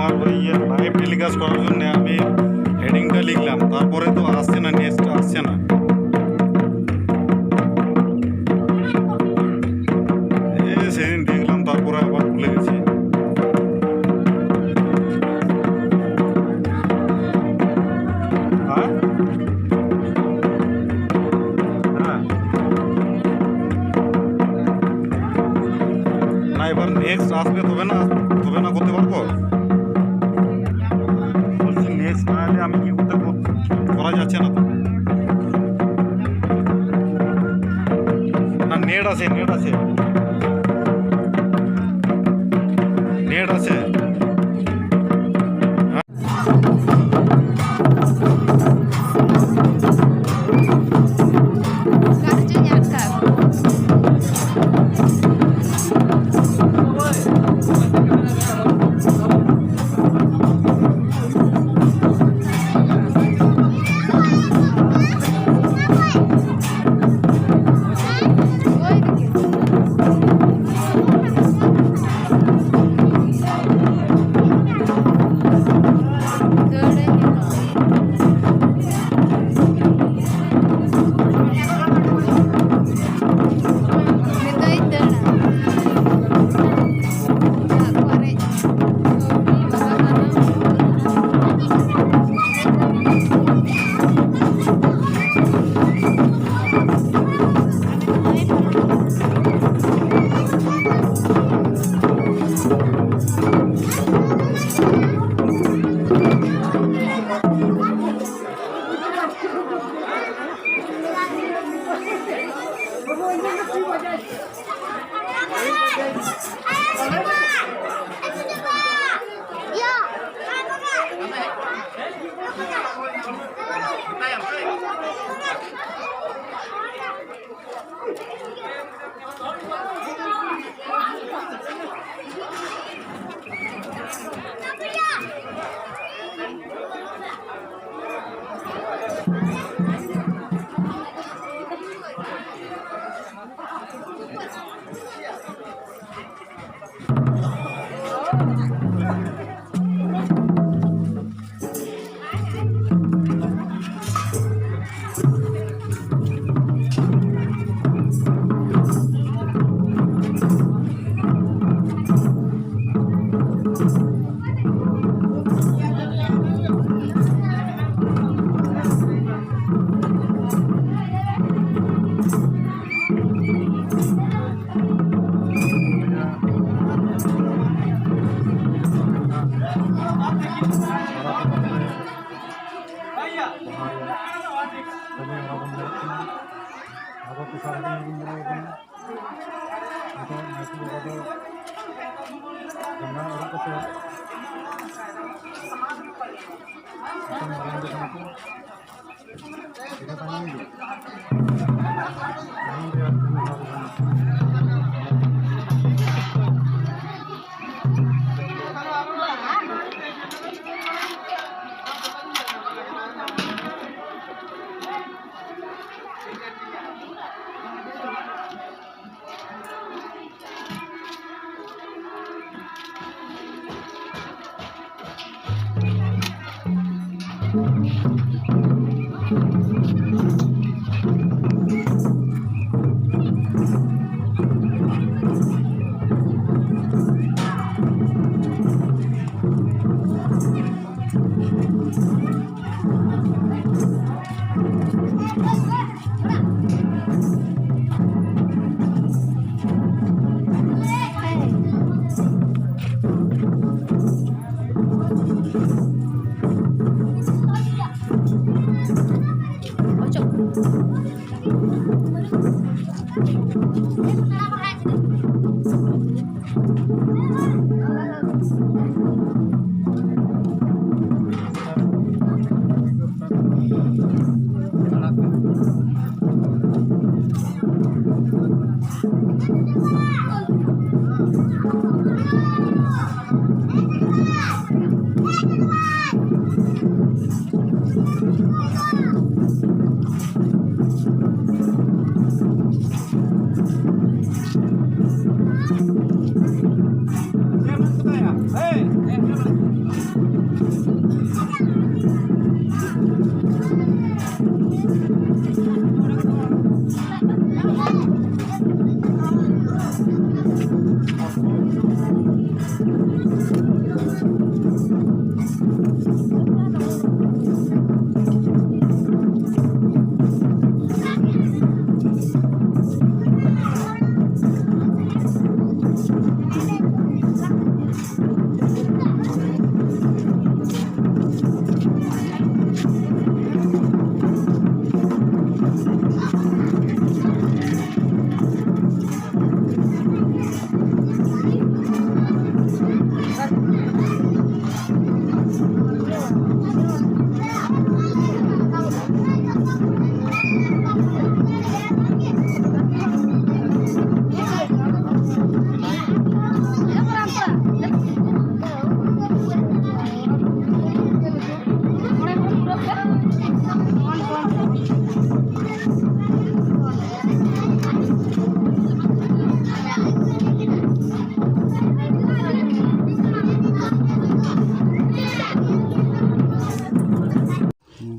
তোমার live telecast করার জন্য আমি হেডিংটা লিখলাম, তারপরে তো আসছে না, নেক্সট আসছে না। সেদিন দেখলাম, তারপরে আবার ভুলে গেছি। হ্যাঁ হ্যাঁ, না এবার নেক্সট আসবে তবে না, করতে পারবো। বলছি নেক্সট না এলে আমি কি করতে করা যাচ্ছে না তো। না নেট আছে, নেট আছে।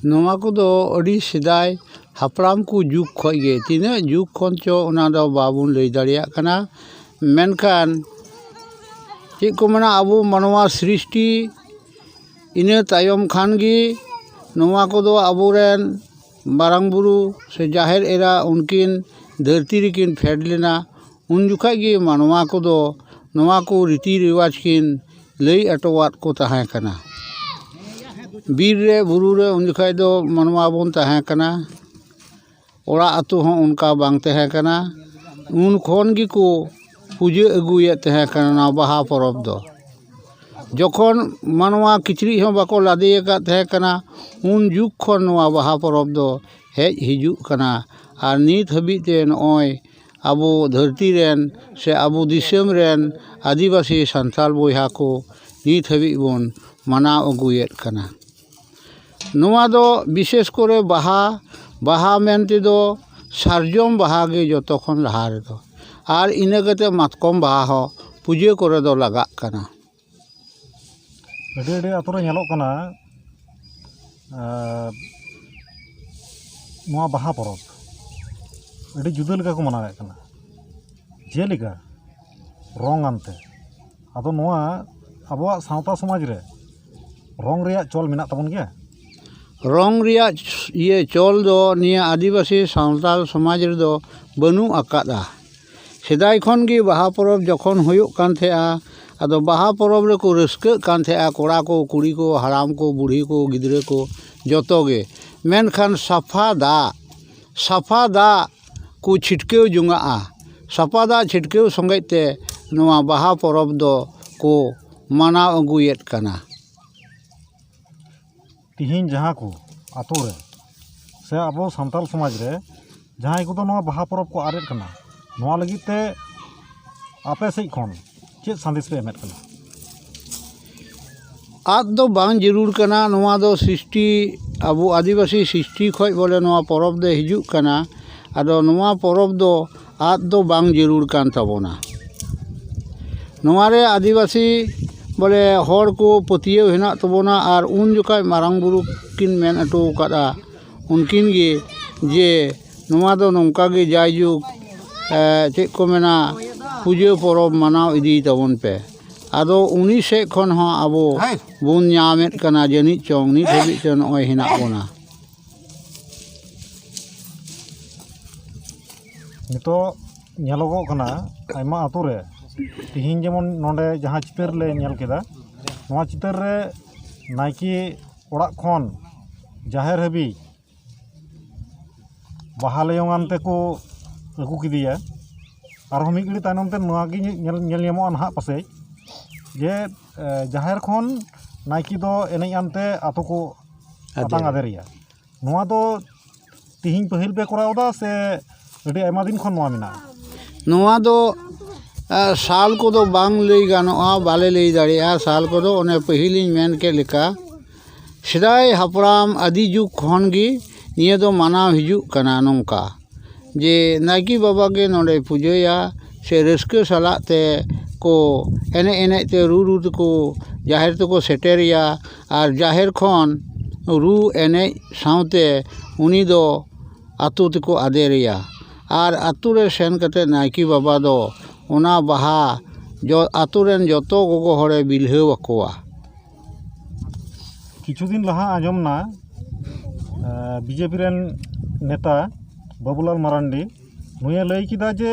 नोवा कोदो अड़ी सेदाय हापराम को जुग खय गे तीना जुग खन चो ओना दो बाबुन लई दाड़िया कना मेनखान चेक को मना अबो मानवा सृष्टि इना तायम खान गे नोवा कोदो अबोरेन मारांग बुरु से जाहेर एरा उनकिन धरती रेकिन फेड लेना उन जुखा गे मानवा कोदो नोवा को रीति रिवाज किन लई अटोवात को तहां कना बीर रे बुरु रे उन जुखा दो मानवा बोन तहां कना ओरा अतु हों उनका बांग तहां कना उन खोन गी को पूजा अगुये तहां कना बाहा परब दो जखन मानवा किचरी हों बाको लादे का तहां कना उन जुग खन नोवा बाहा परब दो हेज हिजुग कना आर नीत हबीते नॉय अबो धरती रेन से अबो दिसम रेन आदिवासी संथाल बोया को नीत हबी बोन मनाव अगुयेत कना नोवा दो विशेष करे बाहा मेनते दो सारजम बाहा गे जतो खन लहा रे दो आर इना कते मातकम बाहा हो पूजा करे दो लगा कना अड़ी अड़ी अतुरे नेलो कना नोवा बाहा परब अड़ी जुदा लेका को मनावे कना जेलेका रंग आनते आदो नोवा आबोआ सावता समाज रे रंग रिया चल मेना तबन गया रंग रिया ये चल दो निया आदिवासी सावताल समाज रे दो बनु आकादा सेदाय खन गे बाहा परब जखन हुयुक कान थेआ आदो बाहा परब रे को रस्का कान थेआ कोड़ा को कुड़ी को हराम को बूढ़ी को गिदरे को जतो गे मेनखान साफा दा को छिटकेव जुंगा साफा दा छिटकेव संगते नोवा बाहा परब दो को मानाव अगुयेत कना तिहिन जहाँ को आतो रे से अबो सान्ताल समाज रे जहाँ को नोवा बाहा परब को आरेट कना नोवा लगित ते आपे सेज खन चेत संदेश पे एमेट कना आद दो बांग जरूर कना नोवा दो सृष्टि अबो आदिवासी सृष्टि खय बोले नोवा परब दे हिजुक कना आदो नोवा परब दो आद दो बांग जरूर कान तबोना नोवा रे आदिवासी बोले हर को पतियो हेना तबोना आर उन जुकाय मारांग बुरु किन मेन अटो कादा उनकिन गे जे नोवा दो नोंका गे जायजुग चेक को मेना पूजा परब मानाव इदी तबन पे आदो उनी से खन हो अबो बुन ᱧᱟᱢᱮᱫ कना जनी चोंग नी धबी च नय हेना बोना नितो नेलोगो कना आयमा आतो रे तिहिन जेमन नोंडे जहाँ चितर ले नेल केदा नोवा चितर रे नायकी ओड़ा खन जाहेर हबी बाहा लेयोंगान ते को अगु किदिया आर हम मिगड़ी तायनम ते नोवा गी नेल नेमो अनहा पासे जे जाहेर खन नायकी दो एनेज आनते आतो को आतांग आदेरिया नोवा दो तिहिन पहिल पे करावदा से अड़ी आयमा दिन खन नोवा मिना नोवा दो साल को दो बांग लई गानोआ बाले लई दाड़िया साल को दो ओने पहिलिन मेन के लेका सेदाय हापराम आदि जुग खन गी निये दो मानाव हिजुक कना नोंका जे नायकी बाबा के नोंडे पूजाया से रस्के सालाते को एने एने ते रू को जाहेर तो को सेटेरिया आर जाहेर खन रू एने सावते उनी दो आतु तको आदेरिया आर आतु रे सेन कते नायकी बाबा दो ओना बाहा जो आतु रेन जतो गोगो हरे बिलहेव अकोआ किछु दिन लहा आजम ना बीजेपी रेन नेता बाबूलाल मारांडी नुये लई किदा जे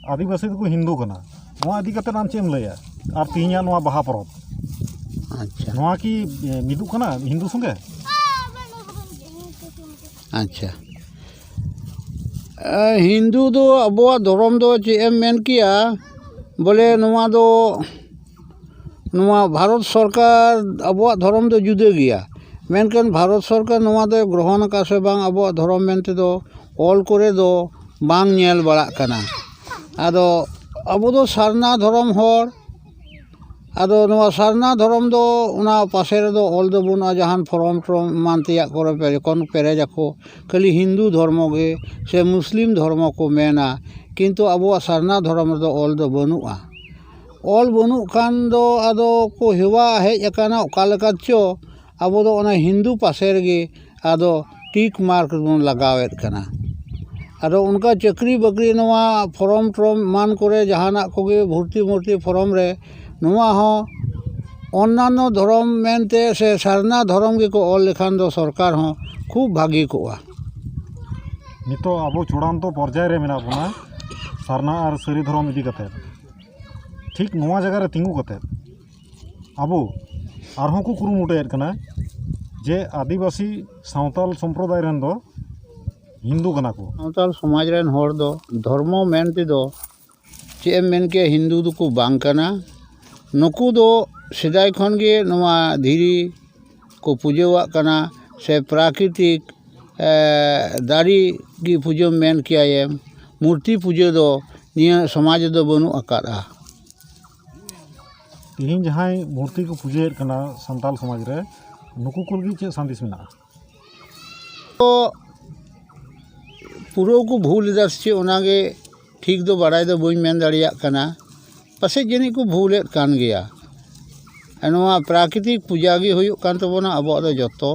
आदिवासी को हिंदू कना नोआ इदी कते नाम चेम लया आर तिहिया नोआ बाहा परब अच्छा नोआ की मिदु कना हिंदू संगे अच्छा हिंदू दो अबुआ धर्म दो चे एम मेन किया बोले नोआ दो नोआ भारत सरकार अबुआ धर्म दो जुदा गया मेनकन भारत सरकार नोआ दो ग्रहण का से बांग अबुआ धर्म मेनते दो ऑल करे दो बांग नेल बड़ा कना आदो अबो दो सारना धर्म हर आदो नोआ सारना धर्म दो उना पासे रे दो ऑल दो बुना जहान फॉर्म ट्रम मानतिया करे पे कोन पेरे जाको खाली हिंदू धर्म गे से मुस्लिम धर्म को मेना किंतु अबो सारना धर्म दो ऑल दो बनुआ ऑल बनु खान दो आदो को हेवा हेज अकाना ओका लेका चो अबो दो ओना हिंदू पासे रे ᱟᱫᱚ ᱴᱤᱠ ᱢᱟर्क ᱵᱚᱱ ᱞᱟᱜᱟᱣᱮᱫ ᱠᱟᱱᱟ ᱟᱫᱚ ᱚᱱᱠᱟ ᱪᱟᱹᱠᱨᱤ ᱵᱟᱹᱠᱨᱤ ᱱᱚᱣᱟ ᱯᱷᱚᱨᱚᱢ ᱮᱢᱟᱱ ᱠᱚᱨᱮ ᱡᱟᱦᱟᱱᱟᱜ ᱠᱚᱜᱮ ᱵᱷᱚᱨᱛᱤ ᱯᱷᱚᱨᱚᱢ ᱨᱮ ᱱᱚᱣᱟ ᱦᱚᱸ অন্যান্য ধর্ম মেনতে সে সারনা ধর্ম গᱮᱠᱚ ᱚᱞ ᱞᱮᱠᱷᱟᱱ ᱫᱚ ᱥᱚᱨᱠᱟর ᱦᱚᱸ ᱠᱷᱩᱵ ᱵᱷᱟᱹᱜᱤ ᱠᱚᱜᱼᱟ ᱱᱤᱛᱚᱜ ᱟᱵᱚ ᱪূᱲᱟᱱᱛᱚ ᱯᱚᱨᱡᱟᱭ ᱨᱮ ᱢᱮᱱᱟᱜ ᱵᱚᱱᱟ ᱥᱟᱨᱱᱟ ᱟᱨ ᱥᱟᱹᱨᱤ ᱫᱷᱚᱨᱚᱢ ᱤᱫᱤ ᱠᱟᱛᱮ ᱴᱷᱤᱠ ᱱᱚᱣᱟ ᱡᱟᱭᱜᱟ ᱨᱮ ᱛᱤᱸᱜᱩ ᱠᱟᱛᱮ ᱟᱵᱚ ᱟᱨᱦᱚᱸ ᱠᱚ ᱠᱩᱨᱩᱢᱩᱴᱩᱭᱮᱫ ᱠᱟᱱᱟ ᱡᱮ ᱟᱹᱫᱤᱵᱟᱹᱥᱤ ᱥᱟᱶᱛᱟᱞ ᱥᱚᱢᱯᱨᱚᱫᱟᱭ ᱨᱮᱱ ᱫᱚ हिंदू कना को सावताल समाज रेन हर दो धर्म मेन तेदो चे मेन के हिंदू दुको बांग कना नुकु दो सेदाय खन गे नवा धीरी को पूजोवाग कना से प्राकृतिक दारी की पूजो मेन किया ये मूर्ति पूजो दो निया समाज दो बनु आकारा तीन जहाँ मूर्ति को पूजेर कना संताल समाज रे नुकु कुलगी चे संदेश मेना तो पूरा को भूल दस ओनागे ठीक दो बड़ाई दो बई मेन दाड़िया कना पासे जनी को भूलेत कान गया नवा प्राकृतिक पूजा गे हुयुग कान तबोना अबो दो जतो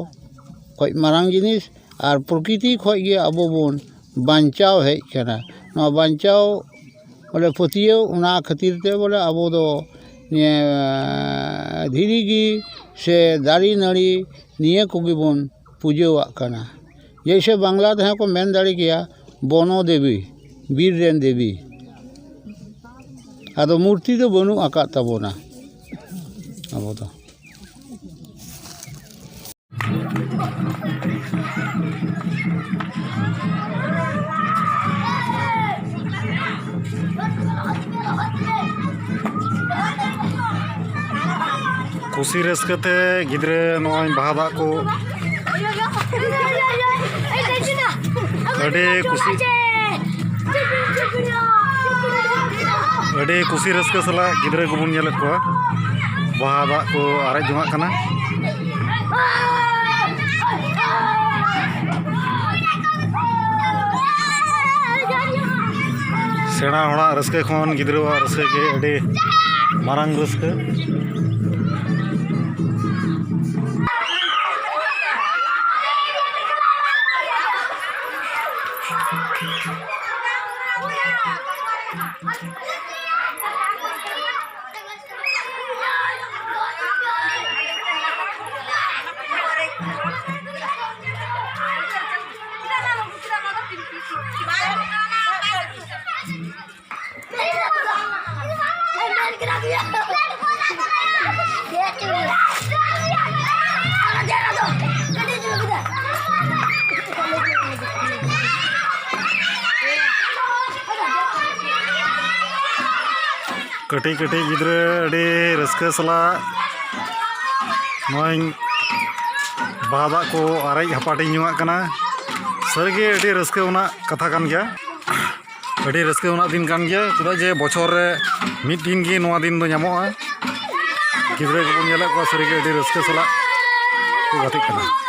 खय मारांग जिनिस आर प्रकृति खय गे अबो बोन बांचाव हेज कना नवा बांचाव बोले पतियो उना खातिर ते बोले अबो दो निये धीरी गी से दारी नाड़ी निये कोगे बोन पूजोवाग कना जैसे बांग्ला दे को मेन दाड़ी गया बनो देवी बीर रेन देवी आदो मूर्ति दो बनु आका तबोना अब तो खुशी रस्कते गिद्रे नोय बाहा दाग को अड़े खुशी रस्का सला गिद्रे को बन नेल को बाहा दाग को आरे जोंगा कना सेना होड़ा रस्के खन गिद्रवा रस्के के अड़े मारांग रस्के कटी कटी गिद्रे अड़े रस्के सला नोय बाहा दाग को आरेज हपाटी नुआ कना सरगे अड़े रस्के उना कथा कान गया अड़े रस्के उना दिन कान गया चेदा जे बछर रे मिद दिन गे नोआ दिन दो ᱧᱟᱢᱚᱜᱼᱟ गिद्रे को नेला को सरगे अड़े रस्के सला को गाते कना